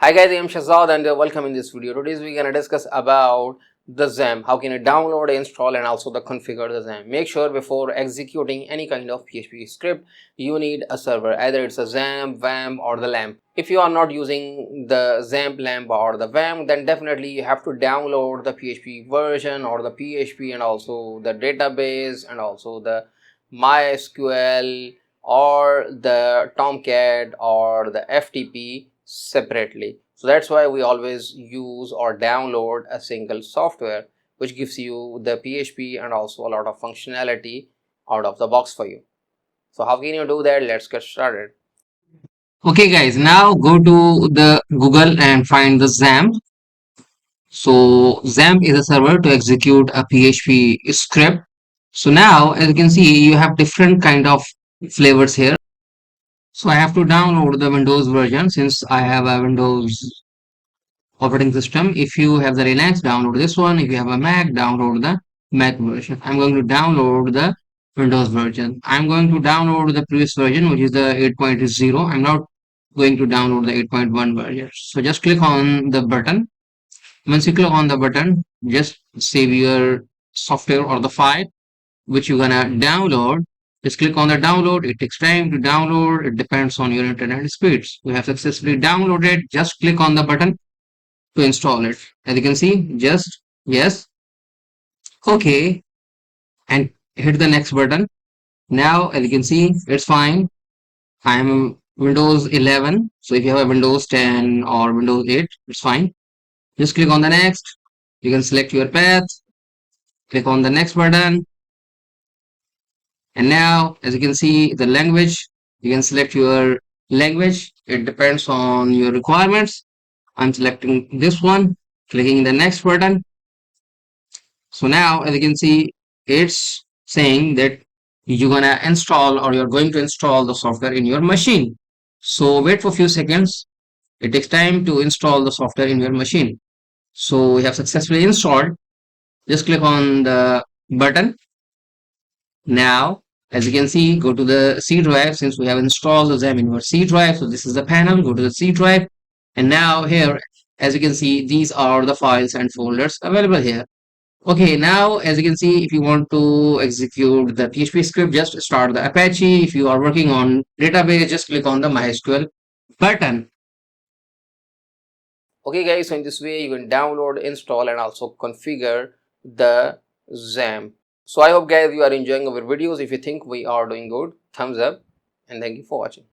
Hi guys, I am Shahzad and welcome in this video. Today we're gonna discuss about the Xampp. How can you download, install and also the configure the Xampp. Make sure before executing any kind of PHP script, you need a server. Either it's a Xampp, WAMP or the LAMP. If you are not using the Xampp, LAMP or the WAMP, then definitely you have to download the PHP version or the PHP and also the database and also the MySQL or the Tomcat or the FTP separately. So that's why we always use or download a single software which gives you the PHP and also a lot of functionality out of the box for you. So how can you do that? Let's get started. Okay guys, now go to the Google and find the Xampp. So Xampp is a server to execute a PHP script. So now as you can see, you have different kind of flavors here. So I have to download the Windows version since I have a Windows operating system. If you have the Linux, download this one. If you have a Mac, download the Mac version. I'm going to download the Windows version. I'm going to download the previous version, which is the 8.0. I'm not going to download the 8.1 version. So just click on the button. Once you click on the button, just save your software or the file which you're gonna download. Just click on the download. It takes time to download. It depends on your internet speeds. We have successfully downloaded. Just click on the button to install it. As you can see, just yes, okay, and hit the next button. Now, as you can see, it's fine. I am Windows 11. So if you have a Windows 10 or Windows 8, it's fine. Just click on the next. You can select your path. Click on the next button. And now, as you can see, the language, you can select your language. It depends on your requirements. I'm selecting this one, clicking the next button. So now, as you can see, it's saying that you're gonna install or you're going to install the software in your machine. So wait for a few seconds. It takes time to install the software in your machine. So we have successfully installed. Just click on the button. Now, as you can see, go to the C drive since we have installed the Xampp in our C drive. So this is the panel. Go to the C drive. And now here, as you can see, these are the files and folders available here. Okay, now as you can see, if you want to execute the PHP script, just start the Apache. If you are working on database, just click on the MySQL button. Okay guys, so in this way you can download, install and also configure the Xampp. So I hope guys you are enjoying our videos. If you think we are doing good, thumbs up and thank you for watching.